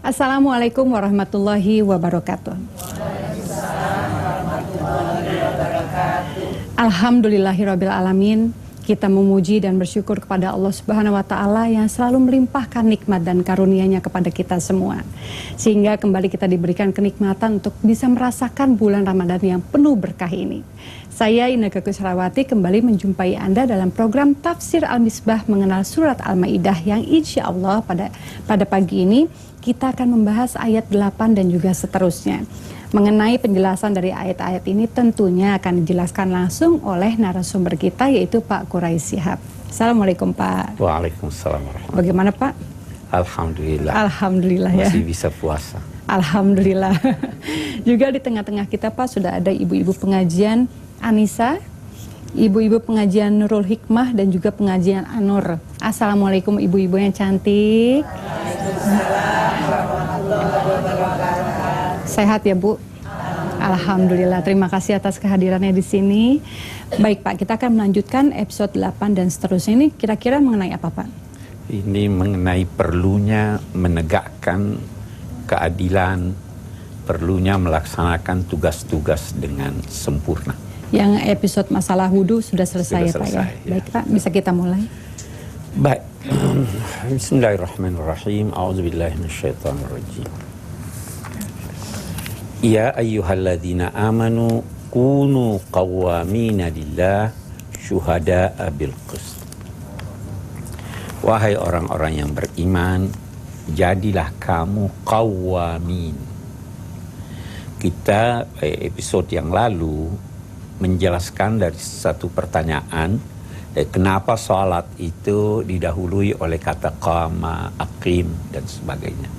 Assalamualaikum warahmatullahi wabarakatuh. Alhamdulillahirabbil alamin. Kita memuji dan bersyukur kepada Allah Subhanahu wa taala yang selalu melimpahkan nikmat dan karunia-Nya kepada kita semua. Sehingga kembali kita diberikan kenikmatan untuk bisa merasakan bulan Ramadan yang penuh berkah ini. Saya Inneke Koesherawati kembali menjumpai Anda dalam program Tafsir Al-Misbah mengenal surat Al-Maidah yang insya Allah pada pagi ini kita akan membahas ayat 8 dan juga seterusnya. Mengenai penjelasan dari ayat-ayat ini tentunya akan dijelaskan langsung oleh narasumber kita yaitu Pak Quraish Shihab. Assalamualaikum Pak. Waalaikumsalam warahmatullahi. Bagaimana Pak? Alhamdulillah. Alhamdulillah ya. Masih bisa puasa. Alhamdulillah. Juga di tengah-tengah kita Pak sudah ada ibu-ibu pengajian Anissa, ibu-ibu pengajian Nurul Hikmah dan juga pengajian Anur. Assalamualaikum ibu-ibu yang cantik. Sehat ya Bu? Alhamdulillah, terima kasih atas kehadirannya di sini. Baik Pak, kita akan melanjutkan episode 8 dan seterusnya. Ini kira-kira mengenai apa Pak? Ini mengenai perlunya menegakkan keadilan, perlunya melaksanakan tugas-tugas dengan sempurna. Yang episode masalah wudhu sudah selesai ya Pak ya? Baik Pak, bisa kita mulai? Baik. Bismillahirrahmanirrahim. A'udzubillahi minasyaitonirrajim. Ya ayyuhalladzina amanu kunu qawwamina lillah syuhada'a bil qist. Wahai orang-orang yang beriman, jadilah kamu qawwamin. Kita episode yang lalu menjelaskan dari satu pertanyaan, kenapa salat itu didahului oleh kata qama, aqim dan sebagainya.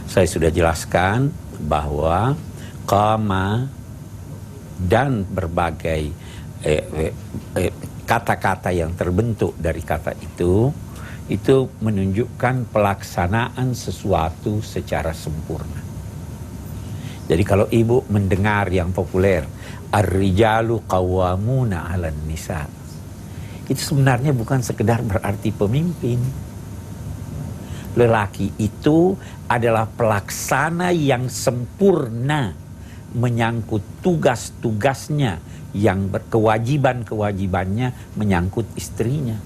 Saya sudah jelaskan bahwa qama dan berbagai kata-kata yang terbentuk dari kata itu menunjukkan pelaksanaan sesuatu secara sempurna. Jadi kalau ibu mendengar yang populer, ar-rijalu qawwamuna 'alan nisa, itu sebenarnya bukan sekedar berarti pemimpin. Lelaki itu adalah pelaksana yang sempurna menyangkut tugas-tugasnya, yang kewajiban-kewajibannya menyangkut istrinya.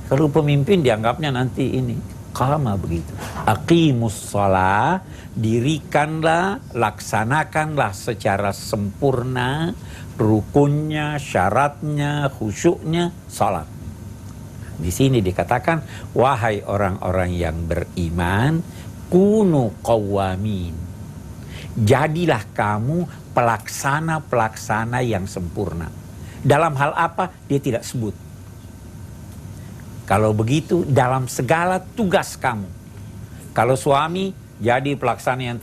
Kalau pemimpin dianggapnya nanti ini qama begitu. Aqimus shalah, dirikanlah, laksanakanlah secara sempurna rukunnya, syaratnya, khusyuknya salat. Di sini dikatakan, wahai orang-orang yang beriman, kunu qawwamin. Jadilah kamu pelaksana-pelaksana yang sempurna. Dalam hal apa? Dia tidak sebut. Kalau begitu, dalam segala tugas kamu. Kalau suami, jadi pelaksana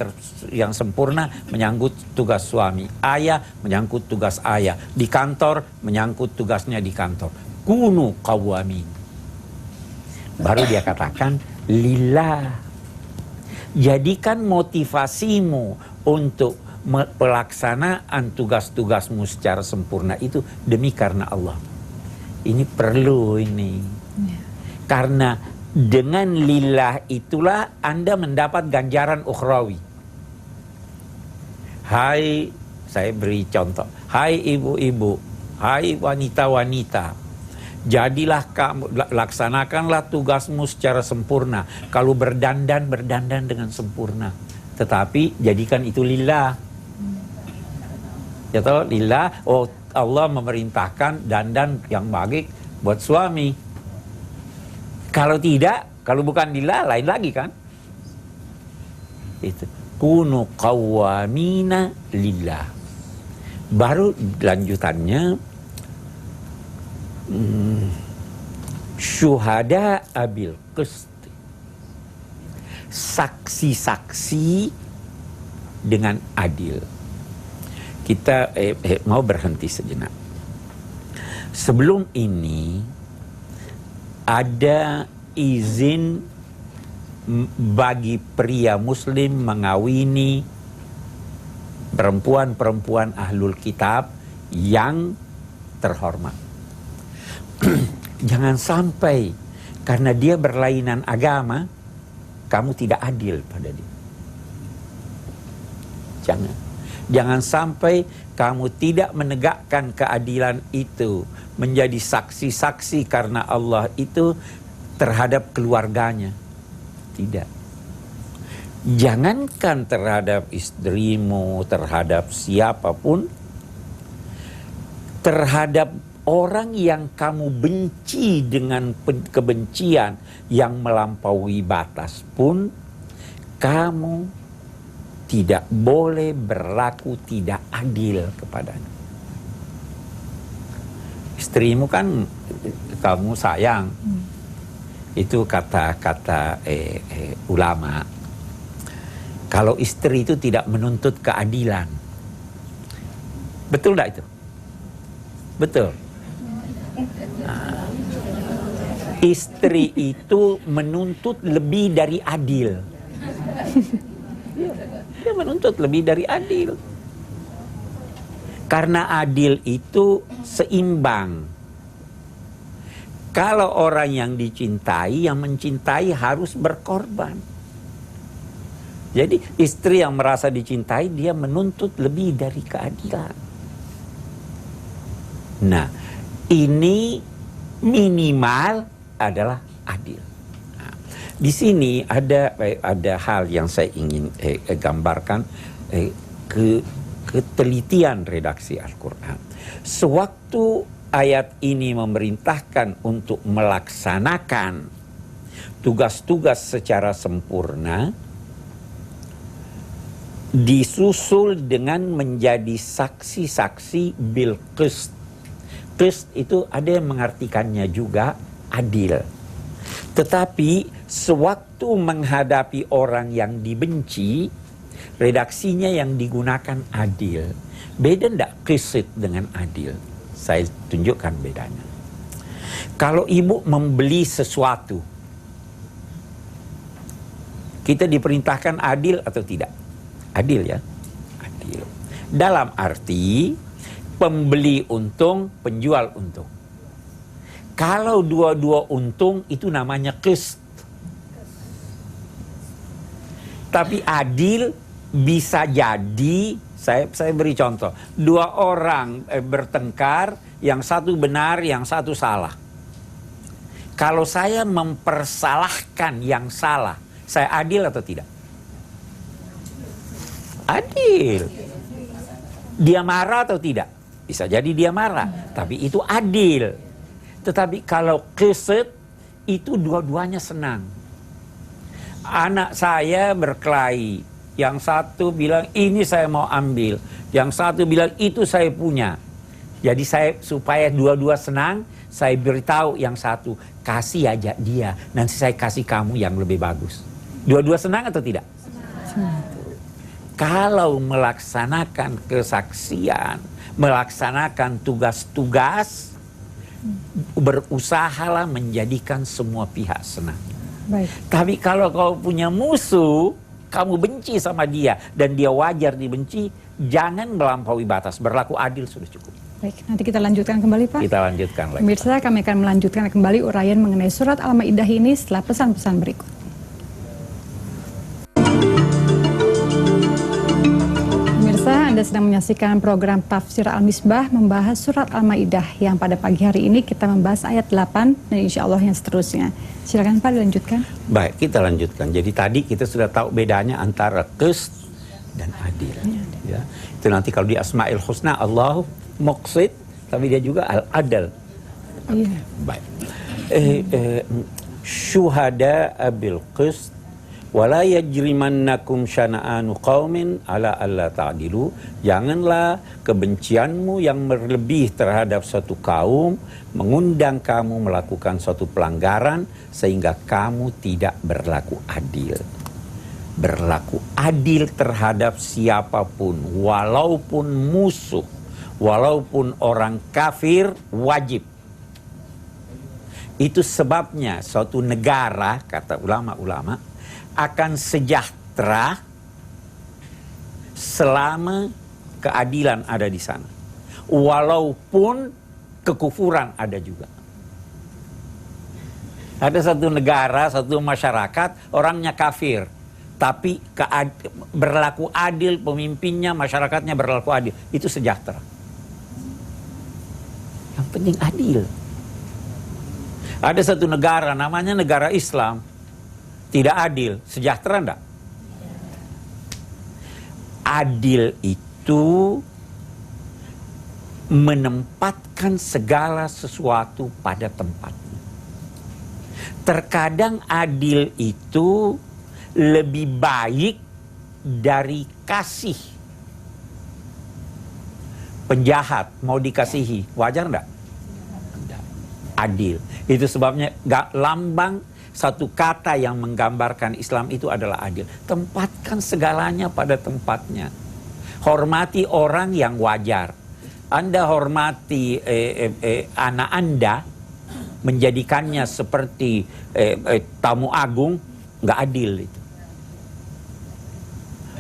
yang sempurna menyangkut tugas suami. Ayah menyangkut tugas ayah. Di kantor menyangkut tugasnya di kantor. Kunu qawwamin. Baru dia katakan lillah. Jadikan motivasimu untuk pelaksanaan tugas-tugasmu secara sempurna itu demi karena Allah. Ini perlu ini. Ya. Karena dengan lillah itulah Anda mendapat ganjaran ukhrawi. Hai, saya beri contoh. Hai ibu-ibu, hai wanita-wanita. Jadilah kamu, laksanakanlah tugasmu secara sempurna. Kalau berdandan dengan sempurna. Tetapi jadikan itu lillah. Ya tahu lillah. Oh, Allah memerintahkan dandan yang baik buat suami. Kalau tidak, kalau bukan lillah, lain lagi kan? Itu. Kunu qawwamina lillah. Baru lanjutannya syuhada abil qist, saksi-saksi dengan adil. Kita mau berhenti sejenak. Sebelum ini ada izin bagi pria muslim mengawini perempuan-perempuan ahlul kitab yang terhormat. Jangan sampai karena dia berlainan agama, kamu tidak adil pada dia. Jangan sampai kamu tidak menegakkan keadilan itu, menjadi saksi-saksi karena Allah itu terhadap keluarganya. Tidak. Jangankan terhadap istrimu, terhadap siapapun, terhadap orang yang kamu benci dengan kebencian yang melampaui batas pun, kamu tidak boleh berlaku tidak adil kepadanya. Istrimu kan kamu sayang. Itu kata-kata ulama. Kalau istri itu tidak menuntut keadilan. Betul tidak itu? Betul. Nah, istri itu menuntut lebih dari adil. Dia menuntut lebih dari adil. Karena adil itu seimbang. Kalau orang yang dicintai, yang mencintai harus berkorban. Jadi istri yang merasa dicintai, dia menuntut lebih dari keadilan. Nah, ini minimal adalah adil. Di sini ada hal yang saya ingin gambarkan, ketelitian redaksi Al-Quran. Sewaktu ayat ini memerintahkan untuk melaksanakan tugas-tugas secara sempurna, disusul dengan menjadi saksi-saksi bil qist. Qist itu ada yang mengartikannya juga adil. Tetapi sewaktu menghadapi orang yang dibenci, redaksinya yang digunakan adil. Beda ndak qist dengan adil? Saya tunjukkan bedanya. Kalau ibu membeli sesuatu, kita diperintahkan adil atau tidak? Adil ya? Adil. Dalam arti pembeli untung, penjual untung. Kalau dua-dua untung, itu namanya qist. Tapi adil bisa jadi, saya beri contoh. Dua orang bertengkar, yang satu benar, yang satu salah. Kalau saya mempersalahkan yang salah, saya adil atau tidak? Adil. Dia marah atau tidak? Bisa jadi dia marah, tapi itu adil. Tetapi kalau qist, itu dua-duanya senang. Anak saya berkelahi. Yang satu bilang ini saya mau ambil. Yang satu bilang itu saya punya. Jadi saya supaya dua-dua senang, saya beritahu yang satu, kasih aja dia. Nanti saya kasih kamu yang lebih bagus. Dua-dua senang atau tidak? Senang. Kalau melaksanakan kesaksian, melaksanakan tugas-tugas, berusahalah menjadikan semua pihak senang. Baik. Tapi kalau kau punya musuh, kamu benci sama dia dan dia wajar dibenci, jangan melampaui batas. Berlaku adil sudah cukup. Baik, nanti kita lanjutkan kembali Pak. Kita lanjutkan lagi. Pemirsa, kami akan melanjutkan kembali uraian mengenai surat Al-Maidah ini setelah pesan-pesan berikut. Anda sedang menyaksikan program Tafsir Al-Misbah membahas surat Al-Maidah yang pada pagi hari ini kita membahas ayat 8 dan insya Allah yang seterusnya. Silakan Pak dilanjutkan. Baik, kita lanjutkan. Jadi tadi kita sudah tahu bedanya antara qist dan adil. Ya. Itu nanti kalau di Asma'il Husna Allah muqsid, tapi dia juga al-adal. Iya. Baik. Syuhada bil qist wala yajrimannakum syana'anu qaumin ala alla ta'dilu. Janganlah kebencianmu yang berlebih terhadap suatu kaum mengundang kamu melakukan suatu pelanggaran sehingga kamu tidak berlaku adil. Berlaku adil terhadap siapapun, walaupun musuh, walaupun orang kafir, wajib. Itu sebabnya suatu negara, kata ulama-ulama, akan sejahtera selama keadilan ada di sana. Walaupun kekufuran ada juga. Ada satu negara, satu masyarakat, orangnya kafir. tapi berlaku adil, pemimpinnya, masyarakatnya berlaku adil, itu sejahtera. Yang penting adil. Ada satu negara, namanya negara Islam, tidak adil, sejahtera enggak? Adil itu menempatkan segala sesuatu pada tempatnya. Terkadang adil itu lebih baik dari kasih. Penjahat mau dikasihi, wajar enggak? Enggak. Adil. Itu sebabnya lambang satu kata yang menggambarkan Islam itu adalah adil. Tempatkan segalanya pada tempatnya. Hormati orang yang wajar. Anda hormati anak Anda, menjadikannya seperti tamu agung, nggak adil itu.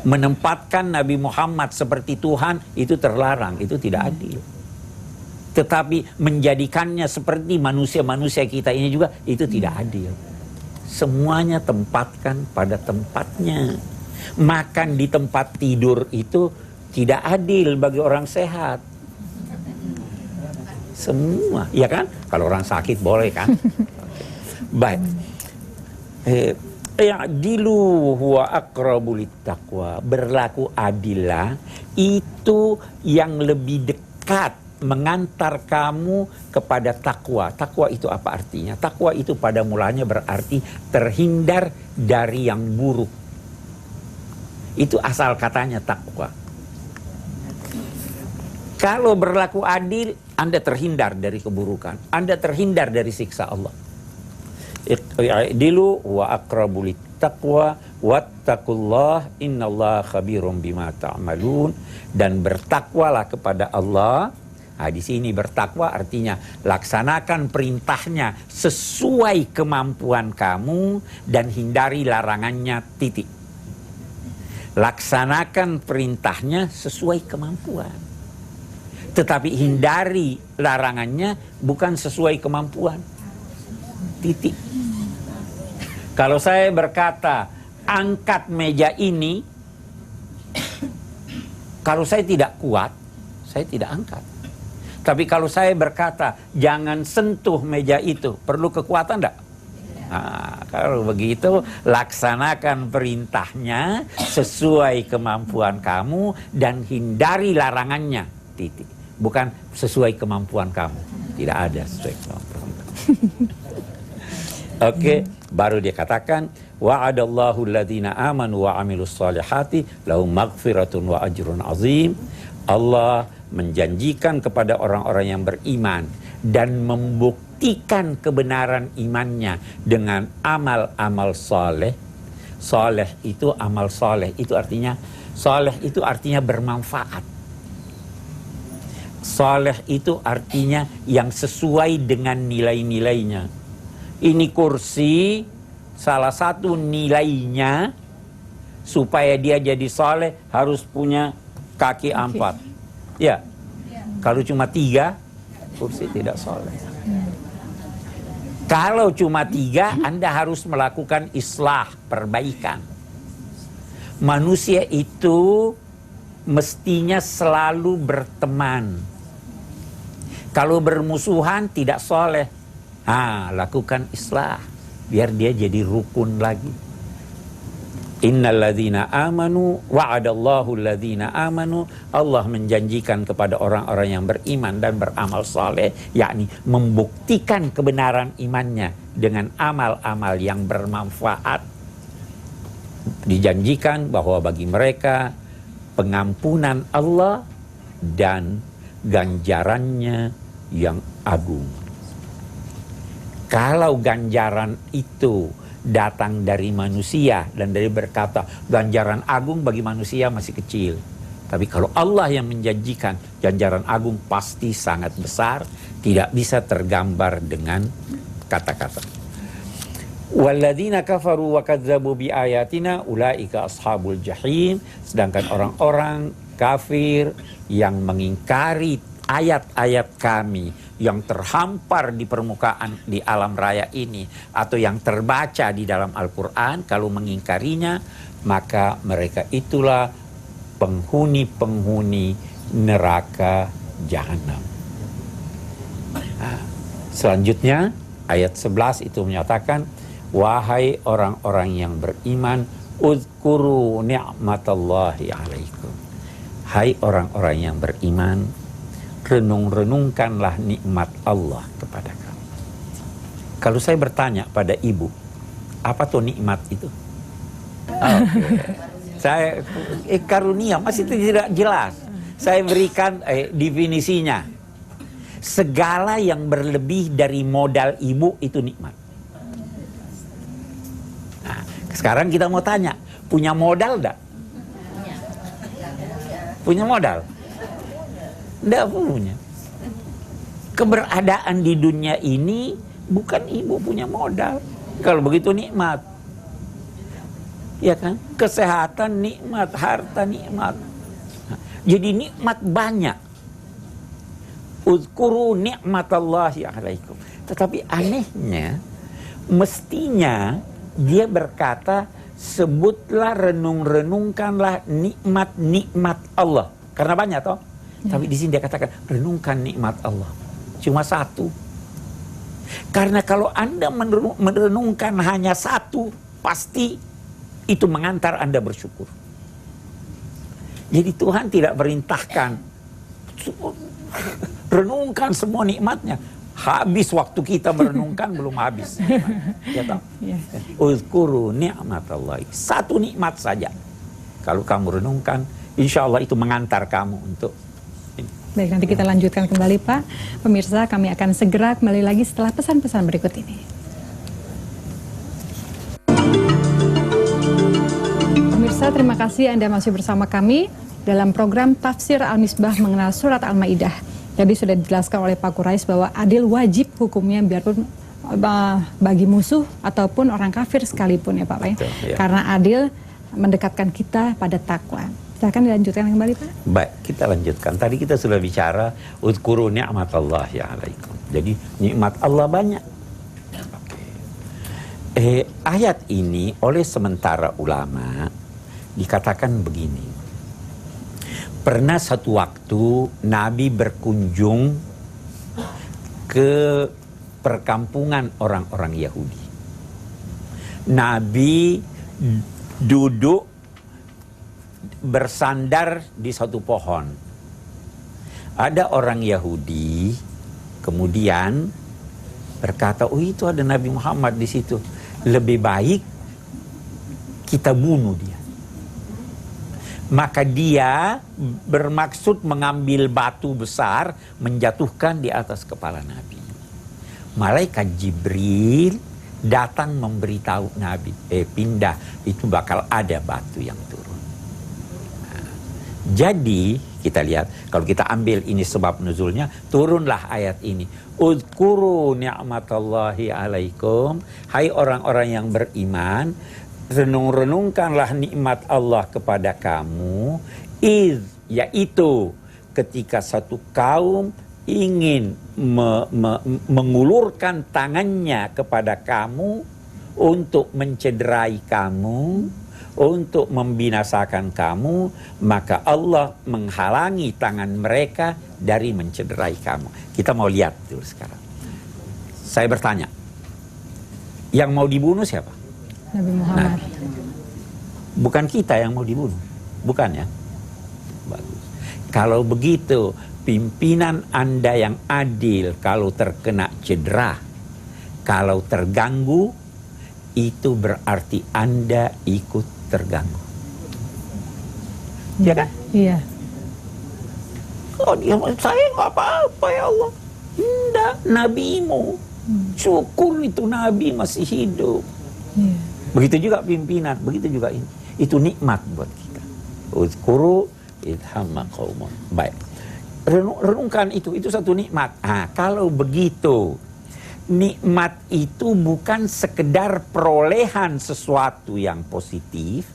Menempatkan Nabi Muhammad seperti Tuhan, itu terlarang, itu tidak adil. Tetapi menjadikannya seperti manusia-manusia kita ini juga, itu tidak adil. Semuanya tempatkan pada tempatnya. Makan di tempat tidur itu tidak adil bagi orang sehat. Semua, ya kan? Kalau orang sakit boleh kan? Baik. Ya'dilu huwa aqrabu littaqwa. Berlaku adillah itu yang lebih dekat mengantar kamu kepada takwa. Takwa itu apa artinya? Takwa itu pada mulanya berarti terhindar dari yang buruk. Itu asal katanya takwa. Kalau berlaku adil, Anda terhindar dari keburukan. Anda terhindar dari siksa Allah. I'dilu wa aqrabu littaqwa wattaqullah innallaha khabirum bima ta'malun. Dan bertakwalah kepada Allah. Nah, di sini bertakwa artinya laksanakan perintahnya sesuai kemampuan kamu dan hindari larangannya, titik. Laksanakan perintahnya sesuai kemampuan. Tetapi hindari larangannya bukan sesuai kemampuan. Titik. Kalau saya berkata, angkat meja ini, kalau saya tidak kuat, saya tidak angkat. Tapi kalau saya berkata, jangan sentuh meja itu, perlu kekuatan enggak? Nah, kalau begitu, laksanakan perintahnya sesuai kemampuan kamu dan hindari larangannya, titik. Bukan sesuai kemampuan kamu. Tidak ada sesuai kemampuan kamu. Oke, baru dia katakan wa'adallahu alladhina amanu wa amilus solihati lahum maghfiratun wa ajrun azim. Allah menjanjikan kepada orang-orang yang beriman dan membuktikan kebenaran imannya dengan amal-amal soleh. Soleh itu amal soleh, itu artinya soleh itu artinya bermanfaat. Saleh itu artinya yang sesuai dengan nilai-nilainya. Ini kursi, salah satu nilainya supaya dia jadi saleh harus punya kaki 4. Ya, kalau cuma 3, kursi tidak saleh. Kalau cuma 3, Anda harus melakukan islah, perbaikan. Manusia itu mestinya selalu berteman. Kalau bermusuhan tidak soleh. Lakukan islah. Biar dia jadi rukun lagi. Innalladzina amanu wa'adallahu alladzina amanu. Allah menjanjikan kepada orang-orang yang beriman dan beramal soleh. Yakni membuktikan kebenaran imannya dengan amal-amal yang bermanfaat. Dijanjikan bahwa bagi mereka pengampunan Allah dan ganjarannya yang agung. Kalau ganjaran itu datang dari manusia dan dari berkata ganjaran agung bagi manusia masih kecil. Tapi kalau Allah yang menjanjikan ganjaran agung pasti sangat besar, tidak bisa tergambar dengan kata-kata. Walladzina kafaru wa kadzdzabu bi ayatina ulaika ashabul jahim. Sedangkan orang-orang kafir yang mengingkari ayat-ayat kami yang terhampar di permukaan di alam raya ini atau yang terbaca di dalam Al-Quran, kalau mengingkarinya maka mereka itulah penghuni-penghuni neraka jahanam. Nah, selanjutnya ayat 11 itu menyatakan, wahai orang-orang yang beriman, uzkuru ni'matallahi alaikum. Hai orang-orang yang beriman, renung-renungkanlah nikmat Allah kepada kamu. Kalau saya bertanya pada ibu, apa tuh nikmat itu? Saya karunia masih tidak jelas. Saya berikan definisinya. Segala yang berlebih dari modal ibu itu nikmat. Nah, sekarang kita mau tanya, punya modal enggak? Punya modal? Enggak punya. Keberadaan di dunia ini bukan ibu punya modal. Kalau begitu nikmat. Ya kan? Kesehatan nikmat, harta nikmat. Nah, jadi nikmat banyak. Uzkuru ni'matallahi alaikum. Tetapi anehnya, mestinya dia berkata, sebutlah, renung-renungkanlah nikmat-nikmat Allah. Karena banyak toh. Tapi di sini dia katakan, renungkan nikmat Allah. Cuma satu. Karena kalau Anda merenungkan hanya satu, pasti itu mengantar Anda bersyukur. Jadi Tuhan tidak perintahkan renungkan semua nikmatnya. Habis waktu kita merenungkan belum habis. Ya tahu? Uzkuru ni'matallahi. Satu nikmat saja. Kalau kamu renungkan, insya Allah itu mengantar kamu untuk ini. Baik, nanti kita lanjutkan kembali Pak. Pemirsa, kami akan segera kembali lagi setelah pesan-pesan berikut ini. Pemirsa, terima kasih Anda masih bersama kami dalam program Tafsir Al-Misbah mengenal Surat Al-Maidah. Jadi sudah dijelaskan oleh Pak Quraish bahwa adil wajib hukumnya biarpun bagi musuh ataupun orang kafir sekalipun ya Pak. Betul, ya. Karena adil mendekatkan kita pada takwa. Silakan dilanjutkan kembali Pak. Baik, kita lanjutkan. Tadi kita sudah bicara uzkuru ni'matallahi alaikum. Jadi nikmat Allah banyak. Ayat ini oleh sementara ulama dikatakan begini. Pernah satu waktu Nabi berkunjung ke perkampungan orang-orang Yahudi. Nabi duduk bersandar di satu pohon. Ada orang Yahudi kemudian berkata, oh itu ada Nabi Muhammad di situ. Lebih baik kita bunuh dia. Maka dia bermaksud mengambil batu besar, menjatuhkan di atas kepala Nabi. Malaikat Jibril datang memberitahu Nabi, pindah, itu bakal ada batu yang turun. Nah, jadi kita lihat, kalau kita ambil ini sebab nuzulnya, turunlah ayat ini. Uzkuru ni'matallahi alaikum, hai orang-orang yang beriman, renung-renungkanlah nikmat Allah kepada kamu, yaitu ketika satu kaum ingin mengulurkan tangannya kepada kamu untuk mencederai kamu, untuk membinasakan kamu, maka Allah menghalangi tangan mereka dari mencederai kamu. Kita mau lihat dulu sekarang. Saya bertanya, yang mau dibunuh siapa? Nabi Muhammad. Nah, bukan kita yang mau dibunuh, bukan ya? Bagus. Kalau begitu, pimpinan Anda yang adil kalau terkena cedera, kalau terganggu, itu berarti Anda ikut terganggu. Ya kan? Iya. Oh, saya nggak apa-apa ya Allah. Enggak, nabimu. Syukur itu nabi masih hidup. Iya. Begitu juga pimpinan, begitu juga ini. Itu nikmat buat kita. Uzkuru idhamma qaumun. Baik. Renungkan itu satu nikmat. Nah, kalau begitu, nikmat itu bukan sekedar perolehan sesuatu yang positif,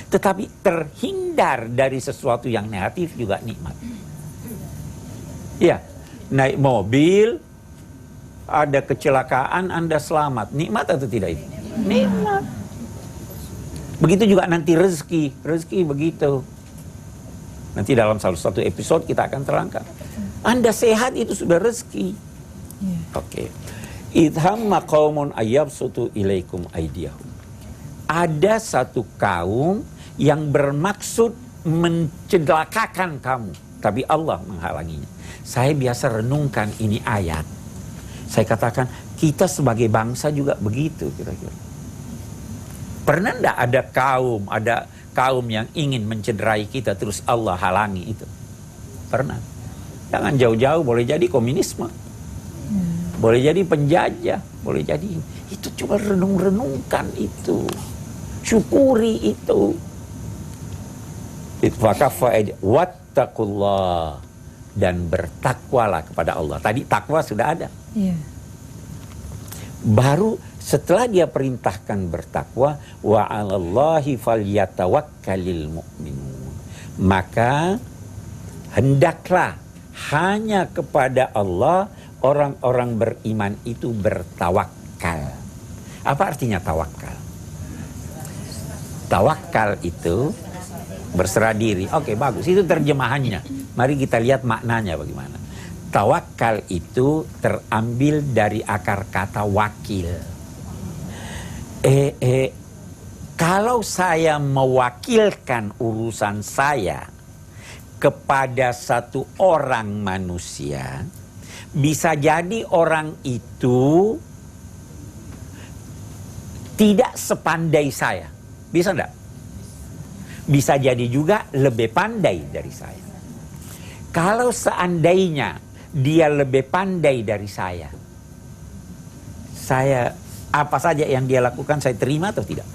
tetapi terhindar dari sesuatu yang negatif juga nikmat. Ya, naik mobil, ada kecelakaan, Anda selamat. Nikmat atau tidak itu? Nikmat. Begitu juga nanti rezeki begitu. Nanti dalam salah satu episode kita akan terangkan. Anda sehat itu sudah rezeki. Oke. Idhamma qaumun ayyabsutu ilaikum aydiyahum. Ada satu kaum yang bermaksud mencelakakan kamu, tapi Allah menghalanginya. Saya biasa renungkan ini ayat. Saya katakan, kita sebagai bangsa juga begitu kira-kira. Pernah enggak ada kaum yang ingin mencederai kita terus Allah halangi itu? Pernah. Jangan jauh-jauh, boleh jadi komunisme. Boleh jadi penjajah, boleh jadi. Itu coba renung-renungkan itu. Syukuri itu. Wattaqullah, dan bertakwalah kepada Allah. Tadi takwa sudah ada. Iya. Baru setelah dia perintahkan bertakwa, wa 'alallahi falyatawakkalil mu'minun. Maka hendaklah hanya kepada Allah orang-orang beriman itu bertawakal. Apa artinya tawakal? Tawakal itu berserah diri. Oke, bagus. Itu terjemahannya. Mari kita lihat maknanya bagaimana. Tawakal itu terambil dari akar kata wakil. Kalau saya mewakilkan urusan saya kepada satu orang manusia, bisa jadi orang itu tidak sepandai saya. Bisa enggak? Bisa jadi juga lebih pandai dari saya. Kalau seandainya dia lebih pandai dari saya, apa saja yang dia lakukan saya terima atau tidak?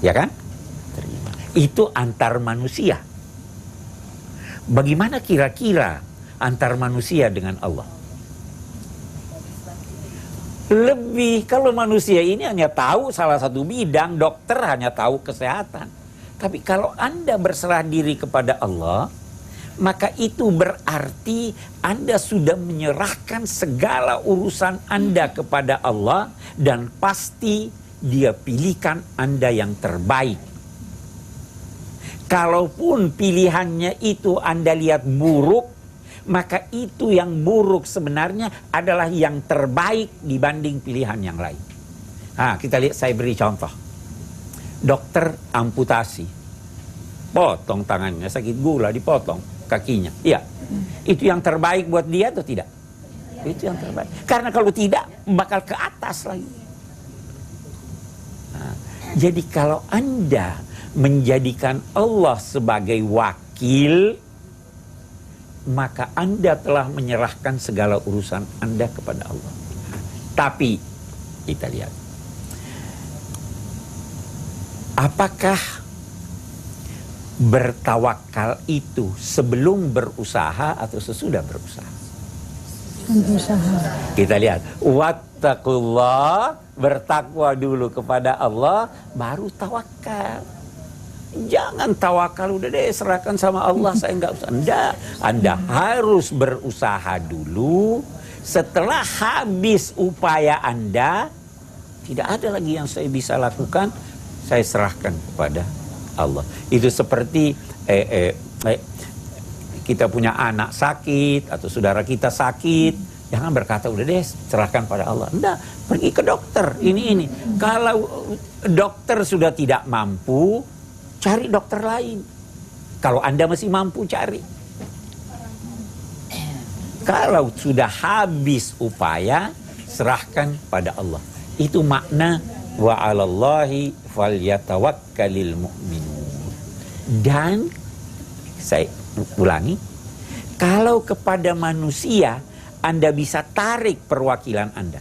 Ya kan? Terima. Itu antar manusia. Bagaimana kira-kira antar manusia dengan Allah? Lebih, kalau manusia ini hanya tahu salah satu bidang, dokter hanya tahu kesehatan. Tapi kalau Anda berserah diri kepada Allah, maka itu berarti Anda sudah menyerahkan segala urusan Anda kepada Allah, dan pasti Dia pilihkan Anda yang terbaik. Kalaupun pilihannya itu Anda lihat buruk, maka itu yang buruk sebenarnya adalah yang terbaik dibanding pilihan yang lain. Kita lihat, saya beri contoh. Dokter amputasi, potong tangannya, sakit gula, dipotong kakinya. Iya, itu yang terbaik buat dia atau tidak? Itu yang terbaik. Karena kalau tidak, bakal ke atas lagi. Jadi kalau Anda menjadikan Allah sebagai wakil, maka Anda telah menyerahkan segala urusan Anda kepada Allah. Tapi kita lihat, apakah bertawakal itu sebelum berusaha atau sesudah berusaha? Berusaha. Kita lihat, wattaqullah, bertakwa dulu kepada Allah, baru tawakal. Jangan tawakal, udah deh serahkan sama Allah, saya nggak usah. Enggak, Anda harus berusaha dulu. Setelah habis upaya Anda, tidak ada lagi yang saya bisa lakukan, saya serahkan kepada Allah. Itu seperti kita punya anak sakit atau saudara kita sakit, jangan berkata udah deh serahkan pada Allah. Enggak, pergi ke dokter ini. Kalau dokter sudah tidak mampu, cari dokter lain. Kalau Anda masih mampu, cari. Kalau sudah habis upaya, serahkan pada Allah. Itu makna wa 'alallahi falyatawakkalil mu'minun. Dan saya ulangi, kalau kepada manusia Anda bisa tarik perwakilan Anda.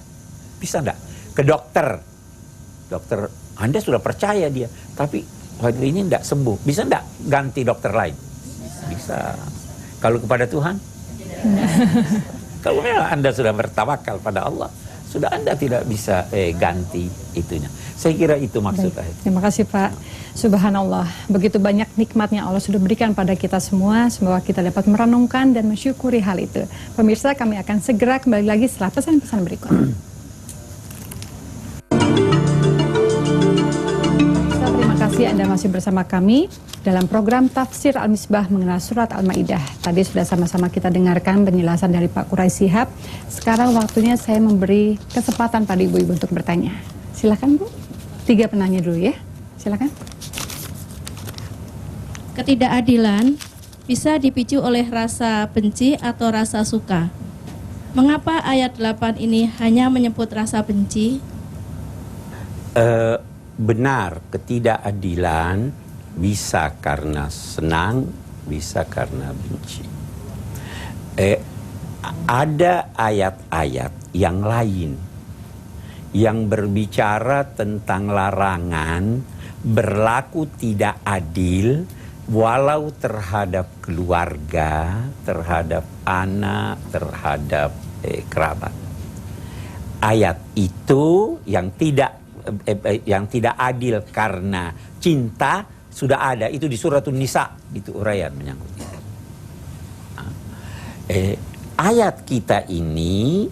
Bisa enggak? Ke dokter. Dokter Anda sudah percaya dia, tapi hari ini tidak sembuh. Bisa tidak ganti dokter lain? Bisa. Kalau kepada Tuhan? Kalau memang Anda sudah bertawakal pada Allah, sudah Anda tidak bisa ganti itunya. Saya kira itu maksudnya. Terima kasih Pak. Subhanallah, begitu banyak nikmatnya Allah sudah berikan pada kita semua. Semoga kita dapat merenungkan dan mensyukuri hal itu. Pemirsa, kami akan segera kembali lagi setelah pesan-pesan berikut. Anda masih bersama kami dalam program Tafsir Al-Misbah mengenal surat Al-Maidah. Tadi sudah sama-sama kita dengarkan penjelasan dari Pak Quraisy Shihab. Sekarang waktunya saya memberi kesempatan pada ibu-ibu untuk bertanya. Silakan Bu. 3 penanya dulu ya. Silakan. Ketidakadilan bisa dipicu oleh rasa benci atau rasa suka. Mengapa ayat 8 ini hanya menyebut rasa benci? Benar, ketidakadilan bisa karena senang, bisa karena benci. Ada ayat-ayat yang lain yang berbicara tentang larangan berlaku tidak adil walau terhadap keluarga, terhadap anak, terhadap kerabat. Ayat itu yang tidak adil karena cinta sudah ada, itu di suratun Nisa, itu uraian menyangkut itu. Ayat kita ini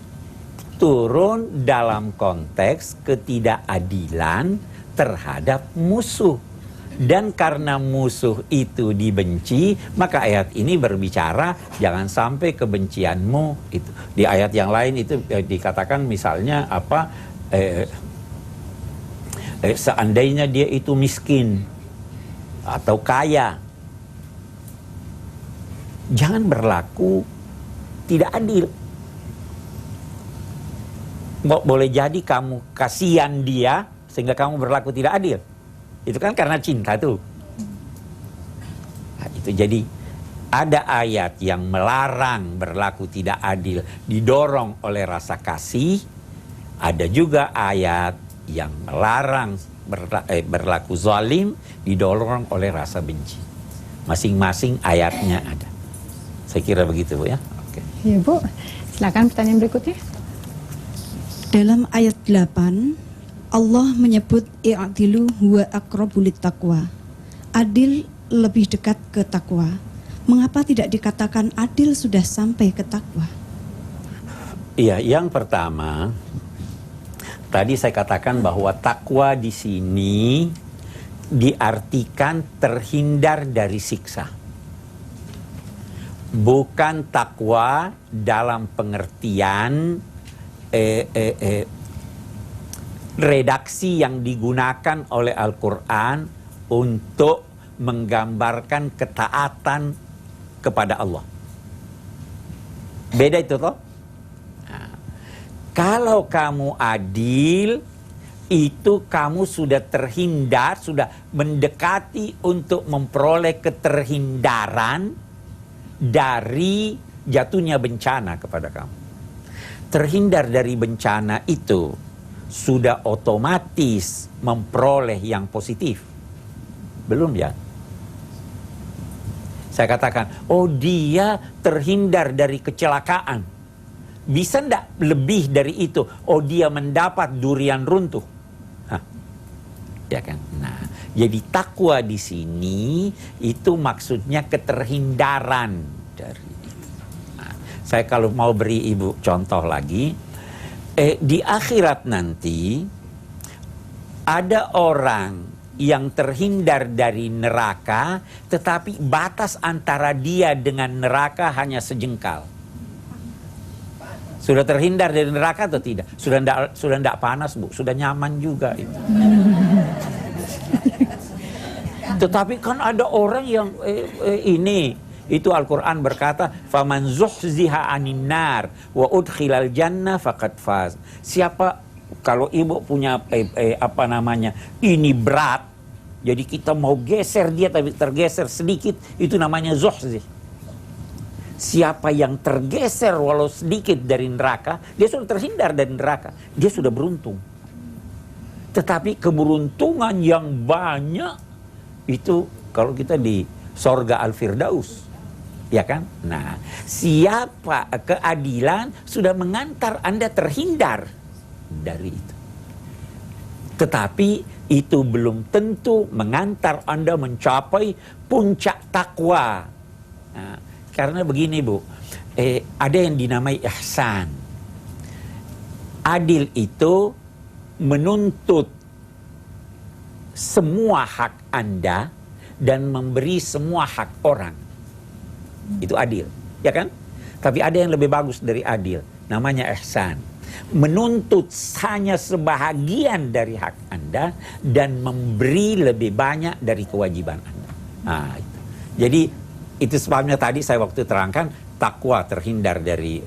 turun dalam konteks ketidakadilan terhadap musuh. Dan karena musuh itu dibenci, maka ayat ini berbicara jangan sampai kebencianmu itu. Di ayat yang lain itu dikatakan misalnya apa? Seandainya dia itu miskin atau kaya, jangan berlaku tidak adil. Boleh jadi kamu kasihan dia sehingga kamu berlaku tidak adil. Itu kan karena cinta tuh. Nah, itu jadi ada ayat yang melarang berlaku tidak adil didorong oleh rasa kasih. Ada juga ayat yang melarang berlaku zalim didorong oleh rasa benci. Masing-masing ayatnya ada. Saya kira begitu Bu ya. Oke. Ya Bu, silakan pertanyaan berikutnya. Dalam ayat 8 Allah menyebut i'dilu huwa aqrabu littaqwa. Adil lebih dekat ke takwa. Mengapa tidak dikatakan adil sudah sampai ke takwa? Iya, yang pertama tadi saya katakan bahwa takwa di sini diartikan terhindar dari siksa. Bukan takwa dalam pengertian redaksi yang digunakan oleh Al-Quran untuk menggambarkan ketaatan kepada Allah. Beda itu toh? Nah, kalau kamu adil, itu kamu sudah terhindar, sudah mendekati untuk memperoleh keterhindaran dari jatuhnya bencana kepada kamu. Terhindar dari bencana itu sudah otomatis memperoleh yang positif. Belum ya? Saya katakan, oh dia terhindar dari kecelakaan. Bisa enggak lebih dari itu? Oh dia mendapat durian runtuh. Hah. Ya kan? Nah, jadi takwa di sini itu maksudnya keterhindaran dari itu. Nah, saya kalau mau beri Ibu contoh lagi, di akhirat nanti ada orang yang terhindar dari neraka, tetapi batas antara dia dengan neraka hanya sejengkal. Sudah terhindar dari neraka atau tidak? Sudah enggak panas Bu, sudah nyaman juga itu. Tetapi kan ada orang yang ini. Itu Al-Quran berkata, "Faman zuhziha 'anin nar wa udkhilal jannah faqad faz." Siapa, kalau Ibu punya ini berat, jadi kita mau geser dia tapi tergeser sedikit, itu namanya zuhzih. Siapa yang tergeser walau sedikit dari neraka, dia sudah terhindar dari neraka, dia sudah beruntung. Tetapi keberuntungan yang banyak itu kalau kita di sorga Al-Firdaus. Ya kan? Nah, siapa keadilan sudah mengantar Anda terhindar dari itu. Tetapi itu belum tentu mengantar Anda mencapai puncak takwa. Nah, karena begini Bu, ada yang dinamai ihsan. Adil itu menuntut semua hak Anda dan memberi semua hak orang. Itu adil, ya kan? Tapi ada yang lebih bagus dari adil, namanya ihsan. Menuntut hanya sebahagian dari hak Anda dan memberi lebih banyak dari kewajiban Anda. Nah, itu. Jadi itu sebabnya tadi saya waktu terangkan takwa terhindar dari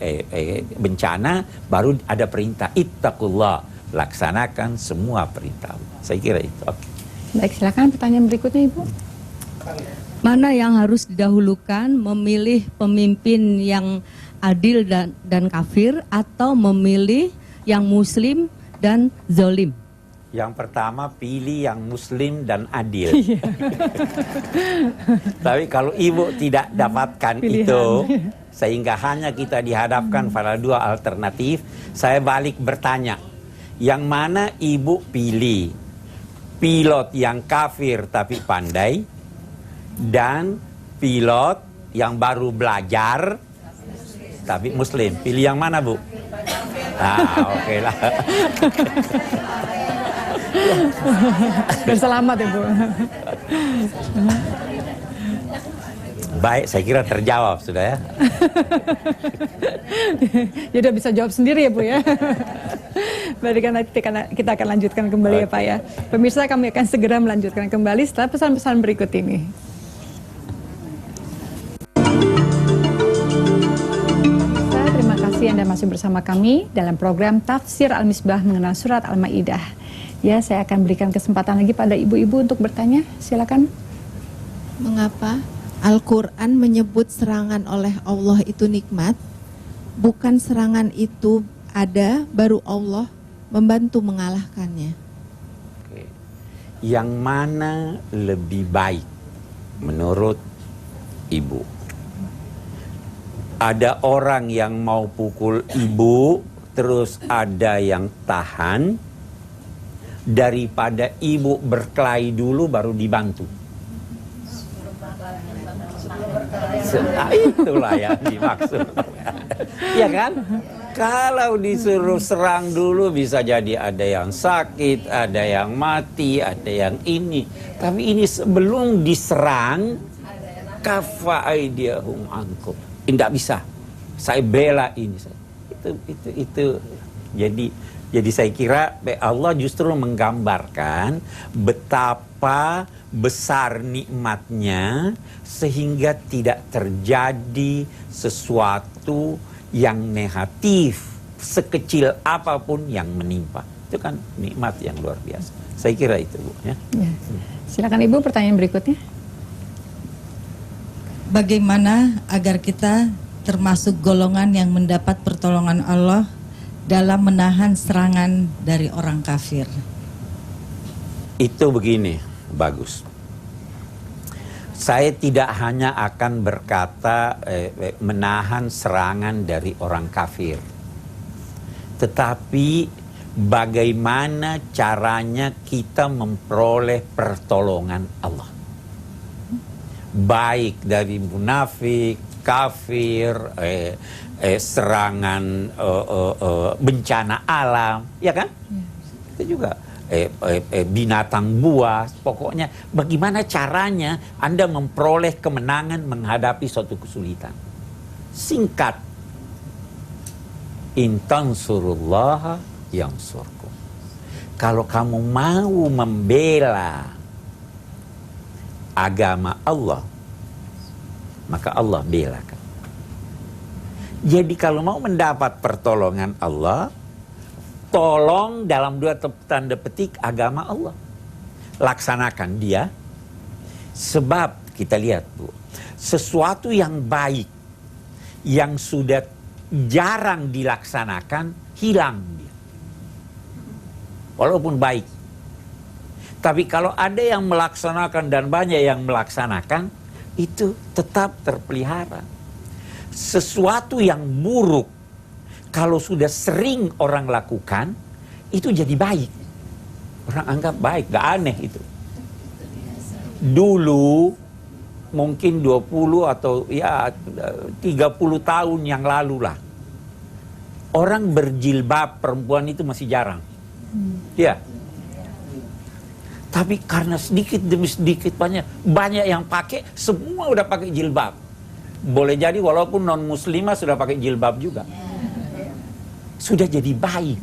bencana, baru ada perintah ittaqullah, laksanakan semua perintah. Saya kira itu. Oke. Baik, silakan pertanyaan berikutnya Ibu. Mana yang harus didahulukan, memilih pemimpin yang adil dan kafir atau memilih yang muslim dan zalim? Yang pertama pilih yang muslim dan adil. Tapi kalau ibu tidak dapatkan itu, sehingga hanya kita dihadapkan pada dua alternatif, saya balik bertanya, yang mana ibu pilih? Pilot yang kafir tapi pandai, dan pilot yang baru belajar tapi muslim. Pilih yang mana, Bu? Oke lah. Berselamat Ibu. Baik, saya kira terjawab sudah ya. Ya udah bisa jawab sendiri ya Bu ya. Berarti kan kita akan lanjutkan kembali ya Pak ya. Pemirsa, kami akan segera melanjutkan kembali setelah pesan-pesan berikut ini. Terima kasih Anda masih bersama kami dalam program Tafsir Al-Misbah mengenal surat Al-Maidah. Ya, saya akan berikan kesempatan lagi pada ibu-ibu untuk bertanya. Silakan. Mengapa Al-Quran menyebut serangan oleh Allah itu nikmat? Bukan serangan itu ada, baru Allah membantu mengalahkannya. Oke. Yang mana lebih baik menurut ibu? Ada orang yang mau pukul ibu, terus ada yang tahan, daripada ibu berkelahi dulu baru dibantu. Itulah yang dimaksud. Ya kan? Kalau disuruh serang dulu bisa jadi ada yang sakit, ada yang mati, ada yang ini. Tapi ini sebelum diserang, kafa aidiyahum ankum. Tidak bisa. Saya bela ini. Itu. Jadi saya kira Allah justru menggambarkan betapa besar nikmatnya sehingga tidak terjadi sesuatu yang negatif sekecil apapun yang menimpa. Itu kan nikmat yang luar biasa. Saya kira itu, Bu, ya. Ya. Silakan Ibu, pertanyaan berikutnya. Bagaimana agar kita termasuk golongan yang mendapat pertolongan Allah dalam menahan serangan dari orang kafir? Itu begini, bagus. Saya tidak hanya akan berkata menahan serangan dari orang kafir, tetapi bagaimana caranya kita memperoleh pertolongan Allah, baik dari munafik, kafir, serangan bencana alam, ya kan? Itu juga binatang buas. Pokoknya bagaimana caranya Anda memperoleh kemenangan menghadapi suatu kesulitan. Singkat, in tansurullaha yansurkum. Kalau kamu mau membela agama Allah, maka Allah belakan. Jadi kalau mau mendapat pertolongan Allah, tolong dalam dua tanda petik agama Allah. Laksanakan dia. Sebab kita lihat, Bu, sesuatu yang baik yang sudah jarang dilaksanakan hilang dia. Walaupun baik. Tapi kalau ada yang melaksanakan dan banyak yang melaksanakan, itu tetap terpelihara. Sesuatu yang buruk kalau sudah sering orang lakukan, itu jadi baik. Orang anggap baik, gak aneh itu. Dulu, mungkin 20 atau ya 30 tahun yang lalu lah. Orang berjilbab perempuan itu masih jarang. Ya. Tapi karena sedikit demi sedikit banyak yang pakai, semua udah pakai jilbab. Boleh jadi walaupun non muslimah sudah pakai jilbab juga. Sudah jadi baik.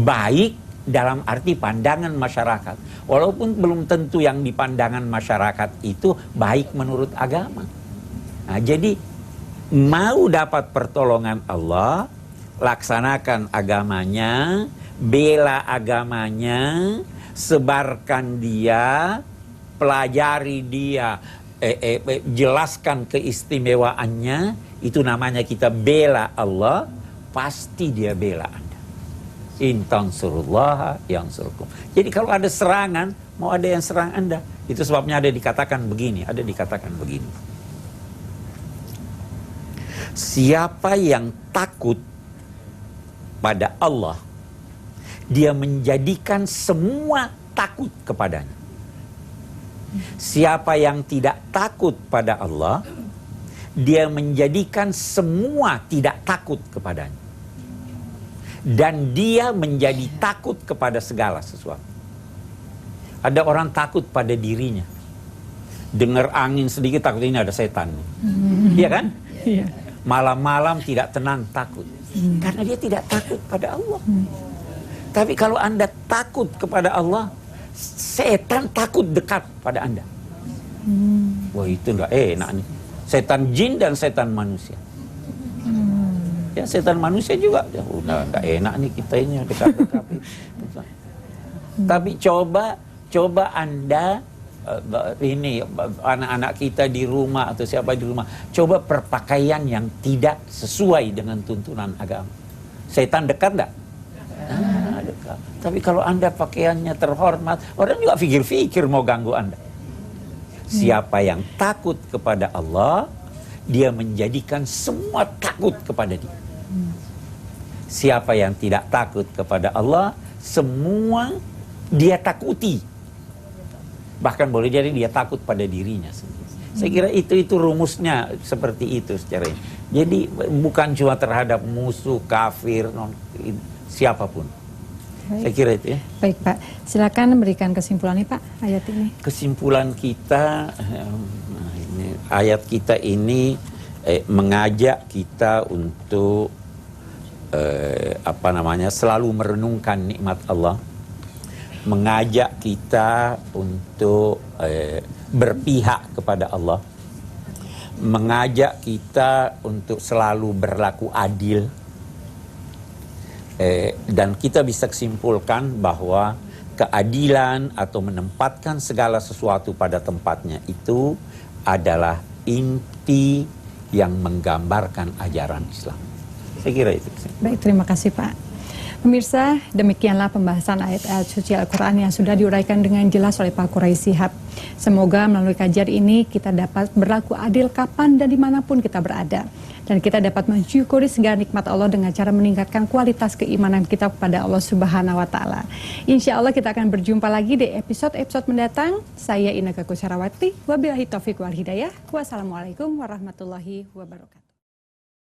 Baik dalam arti pandangan masyarakat. Walaupun belum tentu yang di pandangan masyarakat itu baik menurut agama. Nah, jadi mau dapat pertolongan Allah, laksanakan agamanya, bela agamanya, sebarkan dia, pelajari dia, jelaskan keistimewaannya, itu namanya kita bela Allah, pasti dia bela Anda. In tansurullaha yansurkum. Jadi kalau ada serangan, mau ada yang serang Anda, itu sebabnya ada dikatakan begini, siapa yang takut pada Allah, dia menjadikan semua takut kepadanya. Siapa yang tidak takut pada Allah, dia menjadikan semua tidak takut kepadanya. Dan dia menjadi takut kepada segala sesuatu. Ada orang takut pada dirinya. Dengar angin sedikit takut ini ada setan. Iya kan? Iya. Malam-malam tidak tenang takut. Karena dia tidak takut pada Allah. Tapi kalau Anda takut kepada Allah, setan takut dekat pada Anda. Wah, itu enggak enak nih. Setan jin dan setan manusia. Ya, setan manusia juga ya, udah enggak enak nih kita ini dekat-dekat. Tapi coba Anda ini anak-anak kita di rumah atau siapa di rumah, coba berpakaian yang tidak sesuai dengan tuntunan agama. Setan dekat enggak? Dekat. Tapi kalau Anda pakaiannya terhormat, orang juga pikir-pikir mau ganggu Anda. Siapa yang takut kepada Allah, dia menjadikan semua takut kepada dia. Siapa yang tidak takut kepada Allah, semua dia takuti. Bahkan boleh jadi dia takut pada dirinya sendiri. Saya kira itu rumusnya seperti itu secara ini. Jadi bukan cuma terhadap musuh, kafir, siapapun. Baik. Saya kira itu ya. Baik Pak, silakan memberikan kesimpulannya Pak ayat ini. Kesimpulan kita, ayat kita ini mengajak kita untuk selalu merenungkan nikmat Allah, mengajak kita untuk berpihak kepada Allah, mengajak kita untuk selalu berlaku adil. Dan kita bisa kesimpulkan bahwa keadilan atau menempatkan segala sesuatu pada tempatnya itu adalah inti yang menggambarkan ajaran Islam. Saya kira itu. Baik, terima kasih Pak. Pemirsa, demikianlah pembahasan ayat-ayat suci Al-Quran yang sudah diuraikan dengan jelas oleh Pak Quraish Shihab. Semoga melalui kajian ini kita dapat berlaku adil kapan dan dimanapun kita berada. Dan kita dapat mensyukuri segala nikmat Allah dengan cara meningkatkan kualitas keimanan kita kepada Allah Subhanahu wa Ta'ala. Insya Allah kita akan berjumpa lagi di episode-episode mendatang. Saya Inneke Koesherawati, wabillahi taufiq wal hidayah. Wassalamualaikum warahmatullahi wabarakatuh.